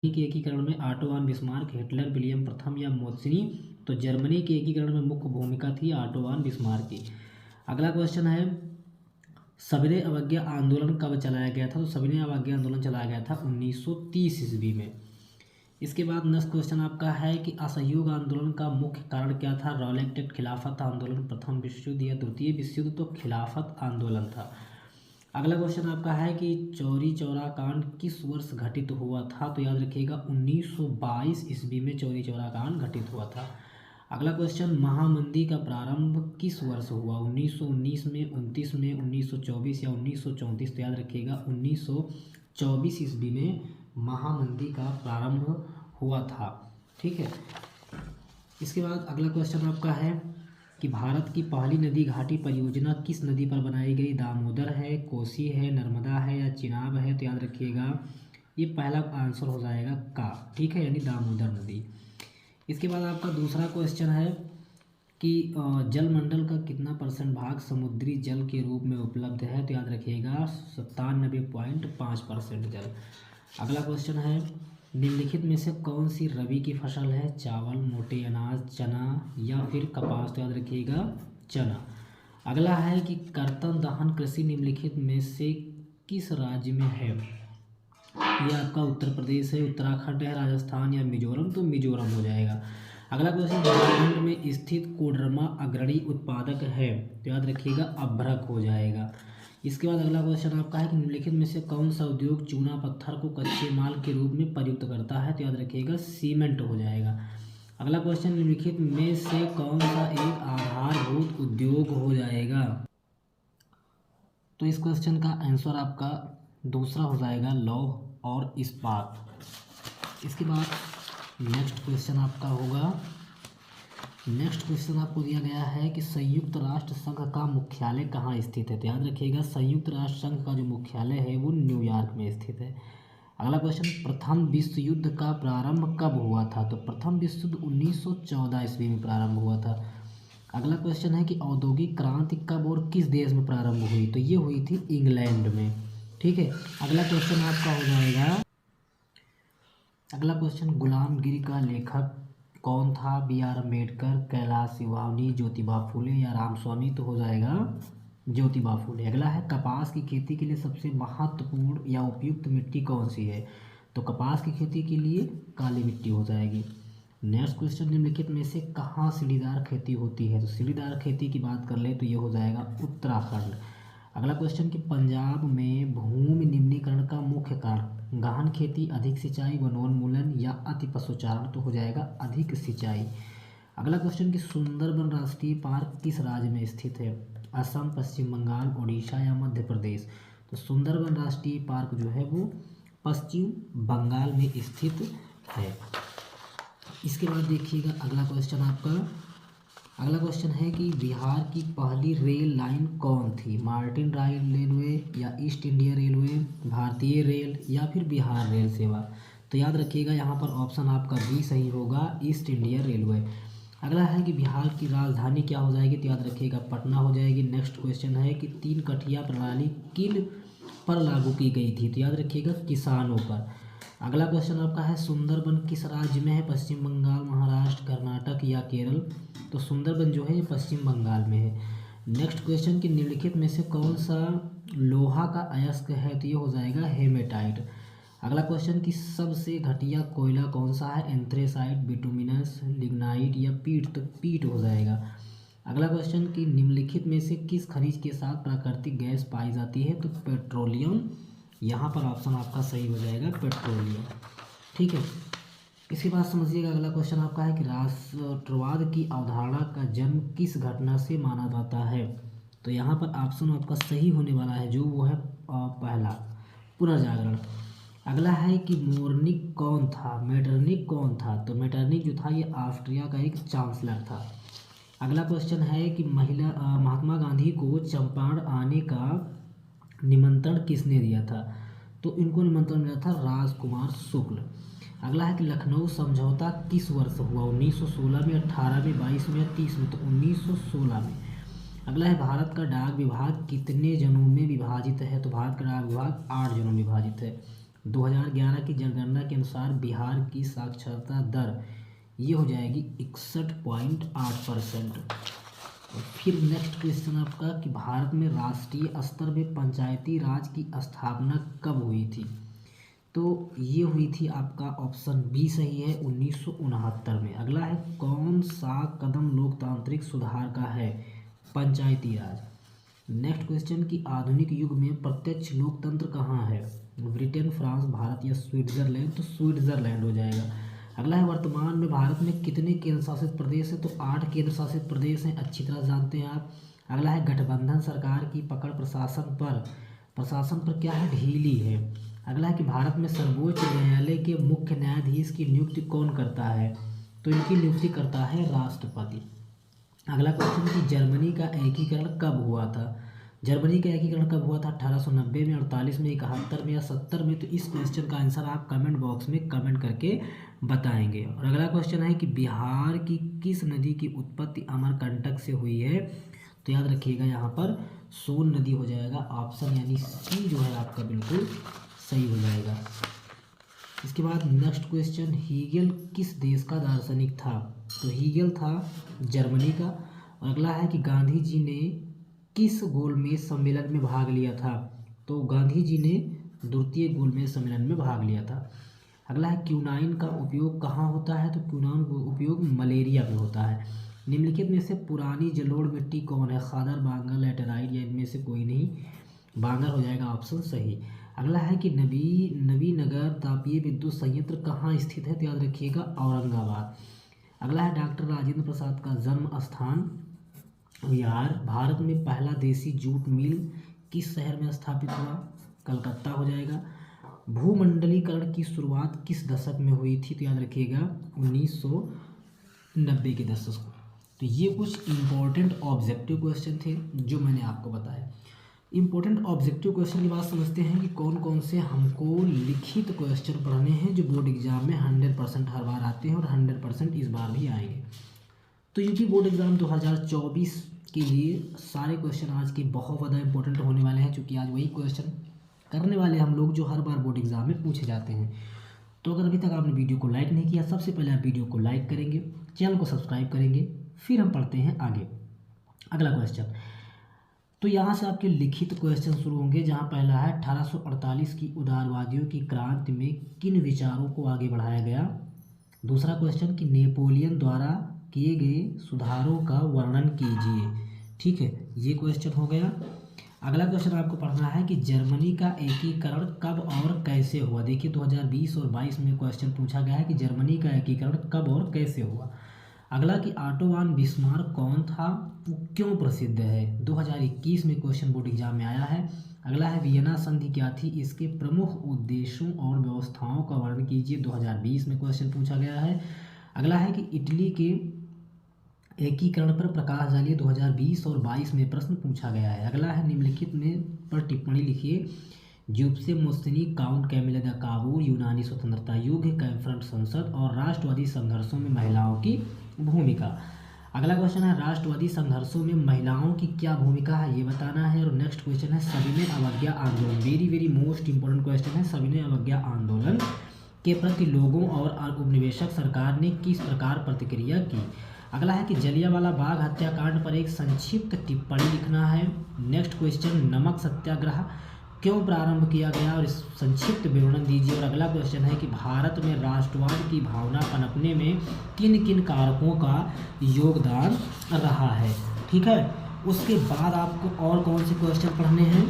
के एकीकरण में auto von Bismarck, Hitler, William प्रथम या मोत्सनी। तो जर्मनी के एकीकरण में मुख्य भूमिका थी ऑटो वन बिस्मार्क की। अगला क्वेश्चन है, सविनय अवज्ञा आंदोलन कब चलाया गया था? तो सविनय अवज्ञा आंदोलन चलाया गया था 1930 ईस्वी में। इसके बाद नेक्स्ट क्वेश्चन आपका है कि असहयोग आंदोलन का मुख्य कारण क्या था? रॉलेट एक्ट, खिलाफत आंदोलन, प्रथम विश्व युद्ध या द्वितीय विश्व युद्ध? तो खिलाफत आंदोलन था। अगला क्वेश्चन आपका है कि चौरी चौरा कांड किस वर्ष घटित हुआ था? तो याद रखिएगा 1922 ईस्वी में चौरी चौरा कांड घटित हुआ था। अगला क्वेश्चन, महामंदी का प्रारंभ किस वर्ष हुआ? 1919 में, 29 में, 1924 या 1934? तो याद रखिएगा 1924 ईस्वी में महामंदी का प्रारंभ हुआ था। ठीक है। इसके बाद अगला क्वेश्चन आपका है कि भारत की पहली नदी घाटी परियोजना किस नदी पर बनाई गई? दामोदर है, कोसी है, नर्मदा है या चिनाब है? तो याद रखिएगा ये पहला आंसर हो जाएगा का। ठीक है, यानी दामोदर नदी। इसके बाद आपका दूसरा क्वेश्चन है कि जलमंडल का कितना % भाग समुद्री जल के रूप में उपलब्ध है? तो याद रखिएगा 97.5% जल। अगला क्वेश्चन है, निम्नलिखित में से कौन सी रबी की फसल है? चावल, मोटे अनाज, चना या फिर कपास? तो याद रखिएगा चना। अगला है कि कर्तन दहन कृषि निम्नलिखित में से किस राज्य में है? ये आपका उत्तर प्रदेश है, उत्तराखंड है, राजस्थान या मिजोरम? तो मिजोरम हो जाएगा। अगला क्वेश्चन, झारखंड में स्थित कोडरमा अग्रणी उत्पादक है? तो याद रखिएगा अभ्रक हो जाएगा। इसके बाद अगला क्वेश्चन आपका है कि निम्नलिखित में से कौन सा उद्योग चूना पत्थर को कच्चे माल के रूप में प्रयुक्त करता है? तो याद रखिएगा सीमेंट हो जाएगा। अगला क्वेश्चन, निम्नलिखित में से कौन सा एक आधारभूत उद्योग हो जाएगा? तो इस क्वेश्चन का आंसर आपका दूसरा हो जाएगा लौह और इस्पात। इसके बाद नेक्स्ट क्वेश्चन आपका होगा, नेक्स्ट क्वेश्चन आपको दिया गया है कि संयुक्त राष्ट्र संघ का मुख्यालय कहाँ स्थित है? तो याद रखिएगा संयुक्त राष्ट्र संघ का जो मुख्यालय है वो न्यूयॉर्क में स्थित है। अगला क्वेश्चन, प्रथम विश्व युद्ध का प्रारंभ कब हुआ था? तो प्रथम विश्व युद्ध 1914 ईस्वी में प्रारंभ हुआ था। अगला क्वेश्चन है कि औद्योगिक क्रांति कब और किस देश में प्रारंभ हुई? तो ये हुई थी इंग्लैंड में। ठीक है। अगला क्वेश्चन आपका हो जाएगा, अगला क्वेश्चन, गुलामगिरी का लेखक कौन था? B.R. अम्बेडकर, कैलाश शिवानी, ज्योतिबा फूले या रामस्वामी? तो हो जाएगा ज्योतिबा फूले। अगला है, कपास की खेती के लिए सबसे महत्वपूर्ण या उपयुक्त मिट्टी कौन सी है? तो कपास की खेती के लिए काली मिट्टी हो जाएगी। नेक्स्ट क्वेश्चन, निम्नलिखित में से कहाँ सीढ़ीदार खेती होती है? तो सीढ़ीदार खेती की बात कर ले तो ये हो जाएगा उत्तराखंड। अगला क्वेश्चन कि पंजाब में भूमि निम्नीकरण का मुख्य कारण? गहन खेती, अधिक सिंचाई, वनोन्मूलन या अति पशुचारण? तो हो जाएगा अधिक सिंचाई। अगला क्वेश्चन कि सुंदरबन राष्ट्रीय पार्क किस राज्य में स्थित है? असम, पश्चिम बंगाल, उड़ीसा या मध्य प्रदेश? तो सुंदरबन राष्ट्रीय पार्क जो है वो पश्चिम बंगाल में स्थित है। इसके बाद देखिएगा अगला क्वेश्चन आपका, अगला क्वेश्चन है कि बिहार की पहली रेल लाइन कौन थी? मार्टिन रेलवे या ईस्ट इंडिया रेलवे, भारतीय रेल या फिर बिहार रेल सेवा? तो याद रखिएगा यहाँ पर ऑप्शन आपका बी सही होगा, ईस्ट इंडिया रेलवे। अगला है कि बिहार की राजधानी क्या हो जाएगी? तो याद रखिएगा पटना हो जाएगी। नेक्स्ट क्वेश्चन है कि 3 कठिया प्रणाली किन पर लागू की गई थी? तो याद रखिएगा किसानों पर। अगला क्वेश्चन आपका है, सुंदरबन किस राज्य में है? पश्चिम बंगाल, महाराष्ट्र, कर्नाटक या केरल? तो सुंदरबन जो है ये पश्चिम बंगाल में है। नेक्स्ट क्वेश्चन कि निम्नलिखित में से कौन सा लोहा का अयस्क है? तो ये हो जाएगा हेमेटाइट। अगला क्वेश्चन कि सबसे घटिया कोयला कौन सा है? एंथ्रेसाइट, बिटुमिनस, लिग्नाइट या पीट? तो पीट हो जाएगा। अगला क्वेश्चन कि निम्नलिखित में से किस खनिज के साथ प्राकृतिक गैस पाई जाती है? तो पेट्रोलियम। यहाँ पर ऑप्शन आपका सही हो जाएगा पेट्रोलियम। ठीक है। इसके बाद समझिएगा अगला क्वेश्चन आपका है कि राष्ट्रवाद की अवधारणा का जन्म किस घटना से माना जाता है? तो यहाँ पर ऑप्शन आपका सही होने वाला है जो वो है पहला, पुनर्जागरण। अगला है कि मोरनिक कौन था? मेटरनिक कौन था? तो मेटरनिक जो था ये ऑस्ट्रिया का एक चांसलर था। अगला क्वेश्चन है कि महात्मा गांधी को चंपारण आने का निमंत्रण किसने दिया था? तो इनको निमंत्रण मिला था राजकुमार शुक्ल। अगला है कि लखनऊ समझौता किस वर्ष हुआ? 1916 में, 18 में, 22 में या 30 में? तो 1916 में। अगला है, भारत का डाक विभाग कितने जनों में विभाजित है? तो भारत का डाक विभाग 8 जनों में विभाजित है। 2011 की जनगणना के अनुसार बिहार की साक्षरता दर ये हो जाएगी 61.8%। फिर नेक्स्ट क्वेश्चन आपका कि भारत में राष्ट्रीय स्तर में पंचायती राज की स्थापना कब हुई थी? तो ये हुई थी, आपका ऑप्शन बी सही है, 1969 में। अगला है कौन सा कदम लोकतांत्रिक सुधार का है? पंचायती राज। नेक्स्ट क्वेश्चन कि आधुनिक युग में प्रत्यक्ष लोकतंत्र कहाँ है? ब्रिटेन, फ्रांस, भारत या स्विट्जरलैंड? तो स्विट्जरलैंड हो जाएगा। अगला है वर्तमान में भारत में कितने केंद्र शासित प्रदेश हैं? तो 8 केंद्र शासित प्रदेश हैं, अच्छी तरह जानते हैं आप। अगला है गठबंधन सरकार की पकड़ प्रशासन पर क्या है? ढीली है। अगला है कि भारत में सर्वोच्च न्यायालय के मुख्य न्यायाधीश की नियुक्ति कौन करता है? तो इनकी नियुक्ति करता है राष्ट्रपति। अगला क्वेश्चन कि जर्मनी का एकीकरण कब हुआ था? जर्मनी का एकीकरण कब हुआ था? 1890 में, 48 में, 71 में या 70 में? तो इस क्वेश्चन का आंसर आप कमेंट बॉक्स में कमेंट करके बताएंगे। और अगला क्वेश्चन है कि बिहार की किस नदी की उत्पत्ति अमरकंटक से हुई है? तो याद रखिएगा यहाँ पर सोन नदी हो जाएगा ऑप्शन, यानी सी जो है आपका बिल्कुल सही हो जाएगा। इसके बाद नेक्स्ट क्वेश्चन, हीगेल किस देश का दार्शनिक था? तो हीगेल था जर्मनी का। और अगला है कि गांधी जी ने किस गोलमेज सम्मेलन में भाग लिया था? तो गांधी जी ने द्वितीय गोलमेज सम्मेलन में भाग लिया था। अगला है क्यूनाइन का उपयोग कहाँ होता है? तो क्यूनाइन का उपयोग मलेरिया में होता है। निम्नलिखित में से पुरानी जलोढ़ मिट्टी कौन है? खादर, बांगर, लैटेराइट या इनमें से कोई नहीं? बांगर हो जाएगा ऑप्शन सही। अगला है कि नवीनगर तापीय विद्युत संयंत्र कहाँ स्थित है? तो याद रखिएगा औरंगाबाद। अगला है डॉक्टर राजेंद्र प्रसाद का जन्म स्थान बिहार। भारत में पहला देसी जूट मिल किस शहर में स्थापित हुआ? कलकत्ता हो जाएगा। भूमंडलीकरण की शुरुआत किस दशक में हुई थी? तो याद रखिएगा 1990 के दशक को। तो ये कुछ इंपॉर्टेंट ऑब्जेक्टिव क्वेश्चन थे जो मैंने आपको बताया। इंपॉर्टेंट ऑब्जेक्टिव क्वेश्चन की बात समझते हैं कि कौन कौन से हमको लिखित क्वेश्चन पढ़ने हैं जो बोर्ड एग्जाम में 100% हर बार आते हैं और 100% इस बार भी आएंगे। तो यूपी बोर्ड एग्जाम 2024 के लिए सारे क्वेश्चन आज के बहुत ज़्यादा इंपॉर्टेंट होने वाले हैं, क्योंकि आज वही क्वेश्चन करने वाले हम लोग जो हर बार बोर्ड एग्जाम में पूछे जाते हैं। तो अगर अभी तक आपने वीडियो को लाइक नहीं किया, सबसे पहले आप वीडियो को लाइक करेंगे, चैनल को सब्सक्राइब करेंगे, फिर हम पढ़ते हैं आगे। अगला क्वेश्चन, तो यहाँ से आपके लिखित क्वेश्चन शुरू होंगे, जहाँ पहला है 1848 की उदारवादियों की क्रांति में किन विचारों को आगे बढ़ाया गया? दूसरा क्वेश्चन कि नेपोलियन द्वारा किए गए सुधारों का वर्णन कीजिए। ठीक है, ये क्वेश्चन हो गया। अगला क्वेश्चन आपको पढ़ना है कि जर्मनी का एकीकरण कब और कैसे हुआ? देखिए 2020 और 22 में क्वेश्चन पूछा गया है कि जर्मनी का एकीकरण कब और कैसे हुआ। अगला कि ऑटो वन बिस्मार्क कौन था, वो क्यों प्रसिद्ध है? 2021 में क्वेश्चन बोर्ड एग्जाम में आया है। अगला है वियना संधि क्या थी, इसके प्रमुख उद्देश्यों और व्यवस्थाओं का वर्णन कीजिए। 2020 में क्वेश्चन पूछा गया है। अगला है कि इटली के एकीकरण पर प्रकाश डालिए। 2020 और 22 में प्रश्न पूछा गया है। अगला है निम्नलिखित में पर टिप्पणी लिखिए। ज्यूप्से मुस्तिनी, काउंट कैमिला द काबूर, यूनानी स्वतंत्रता युग, कैम्फ्रंट संसद और राष्ट्रवादी संघर्षों में महिलाओं की भूमिका। अगला क्वेश्चन है राष्ट्रवादी संघर्षों में महिलाओं की क्या भूमिका है, ये बताना है। और नेक्स्ट क्वेश्चन है सविनय अवज्ञा आंदोलन, very very most important question है। सविनय अवज्ञा आंदोलन के प्रति लोगों और उपनिवेशक सरकार ने किस प्रकार प्रतिक्रिया की? अगला है कि जलियांवाला बाग हत्याकांड पर एक संक्षिप्त टिप्पणी लिखना है। नेक्स्ट क्वेश्चन नमक सत्याग्रह क्यों प्रारंभ किया गया और इस संक्षिप्त विवरण दीजिए। और अगला क्वेश्चन है कि भारत में राष्ट्रवाद की भावना पनपने में किन किन कारकों का योगदान रहा है। ठीक है, उसके बाद आपको और कौन से क्वेश्चन पढ़ने हैं?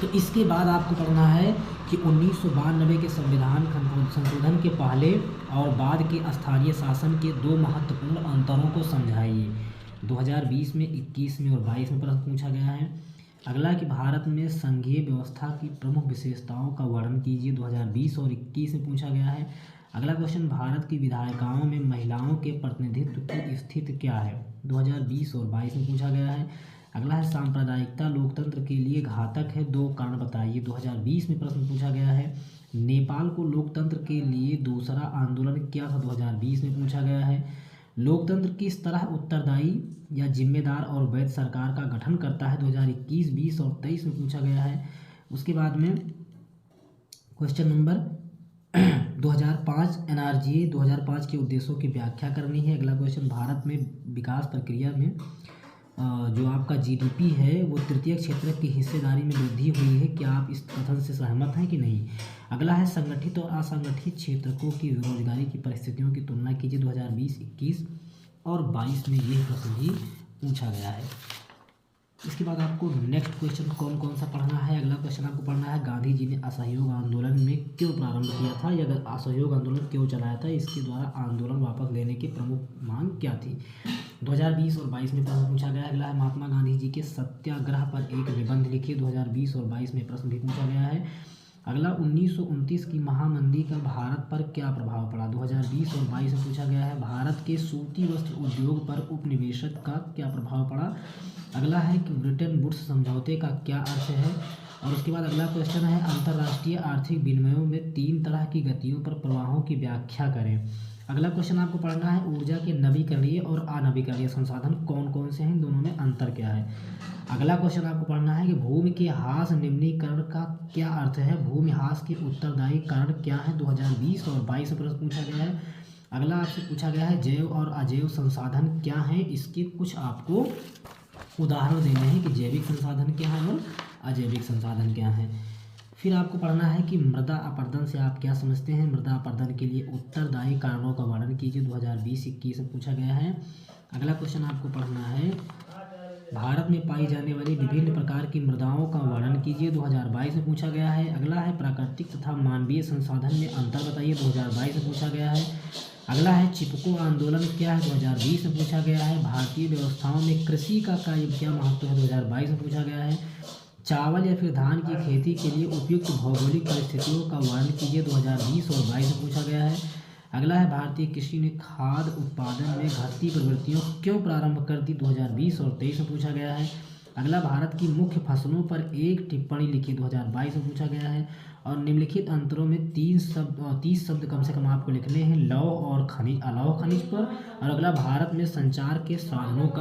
तो इसके बाद आपको पढ़ना है कि 1992 के संविधान संशोधन के पहले और बाद के स्थानीय शासन के दो महत्वपूर्ण अंतरों को समझाइए। 2020 में, 21 में और 22 में प्रश्न पूछा गया है। अगला कि भारत में संघीय व्यवस्था की प्रमुख विशेषताओं का वर्णन कीजिए। 2020 और 21 में पूछा गया है। अगला क्वेश्चन भारत की विधायिकाओं में महिलाओं के प्रतिनिधित्व की स्थिति क्या है? 2020 और 22 में पूछा गया है। अगला है सांप्रदायिकता लोकतंत्र के लिए घातक है, दो कारण बताइए। 2020 में प्रश्न पूछा गया है। नेपाल को लोकतंत्र के लिए दूसरा आंदोलन क्या था? 2020 में पूछा गया है। लोकतंत्र किस तरह उत्तरदायी या जिम्मेदार और वैध सरकार का गठन करता है? 2021, 20 और 23 में पूछा गया है। उसके बाद में क्वेश्चन नंबर 2005 NRGA 2005 के उद्देश्यों की व्याख्या करनी है। अगला क्वेश्चन, भारत में विकास प्रक्रिया में जो आपका GDP है वो तृतीय क्षेत्र की हिस्सेदारी में वृद्धि हुई है, क्या आप इस कथन से सहमत हैं कि नहीं। अगला है, संगठित और असंगठित क्षेत्रकों की बेरोजगारी की परिस्थितियों की तुलना कीजिए। 2020, 21 और 22 में ये प्रश्न भी पूछा गया है। इसके बाद आपको नेक्स्ट क्वेश्चन कौन कौन सा पढ़ना है। अगला क्वेश्चन आपको पढ़ना है, गांधी जी ने असहयोग आंदोलन में क्यों प्रारंभ किया था, या असहयोग आंदोलन क्यों चलाया था, इसके द्वारा आंदोलन वापस लेने की प्रमुख मांग क्या थी। 2020 और 22 में प्रश्न पूछा गया है। अगला है, महात्मा गांधी जी के सत्याग्रह पर एक निबंध लिखिए। 2020 और 22 में प्रश्न भी पूछा गया है। अगला, 1929 की महामंदी का भारत पर क्या प्रभाव पड़ा। 2020 और 22 में पूछा गया है। भारत के सूती वस्त्र उद्योग पर उपनिवेशक का क्या प्रभाव पड़ा। अगला है कि ब्रिटेन वुड्स समझौते का क्या अर्थ है। और उसके बाद अगला क्वेश्चन है, अंतर्राष्ट्रीय आर्थिक विनिमयों में 3 तरह की गतियों पर प्रवाहों की व्याख्या करें। अगला क्वेश्चन आपको पढ़ना है, ऊर्जा के नवीकरणीय और अनवीकरणीय संसाधन कौन कौन से हैं, इन दोनों में अंतर क्या है। अगला क्वेश्चन आपको पढ़ना है कि भूमि के ह्रास निम्नीकरण का क्या अर्थ है, भूमि ह्रास के उत्तरदायी कारण क्या है। 2020 और 22 में प्रश्न पूछा गया है। अगला आपसे पूछा गया है, जैव और अजैव संसाधन क्या हैं, इसके कुछ आपको उदाहरण देने हैं कि जैविक संसाधन क्या है और अजैविक संसाधन क्या है। फिर आपको पढ़ना है कि मृदा अपरदन से आप क्या समझते हैं, मृदा अपरदन के लिए उत्तरदायी कारणों का वर्णन कीजिए। 2020-21 में पूछा गया है। अगला क्वेश्चन आपको पढ़ना है, भारत में पाई जाने वाली विभिन्न प्रकार की मृदाओं का वर्णन कीजिए। 2022 में पूछा गया है। अगला है, प्राकृतिक तथा मानवीय संसाधन में अंतर बताइए। 2022 में पूछा गया है। अगला है, चिपको आंदोलन क्या है। 2020 में पूछा गया है। भारतीय व्यवस्थाओं में कृषि का क्या महत्व है। 2022 में पूछा गया है। चावल या फिर धान की खेती के लिए उपयुक्त भौगोलिक परिस्थितियों का वर्णन कीजिए। 2020 और 22 में पूछा गया है। अगला है, भारतीय कृषि ने खाद्य उत्पादन में घटती प्रवृत्तियों क्यों प्रारंभ कर दी। 2020 और 23 में पूछा गया है। अगला, भारत की मुख्य फसलों पर एक टिप्पणी लिखी। 2022 में पूछा गया है। और निम्नलिखित अंतरों में 30 शब्द कम से कम आपको लिखने हैं, लौह और खनिज, अलौह खनिज पर। और अगला, भारत में संचार के साधनों का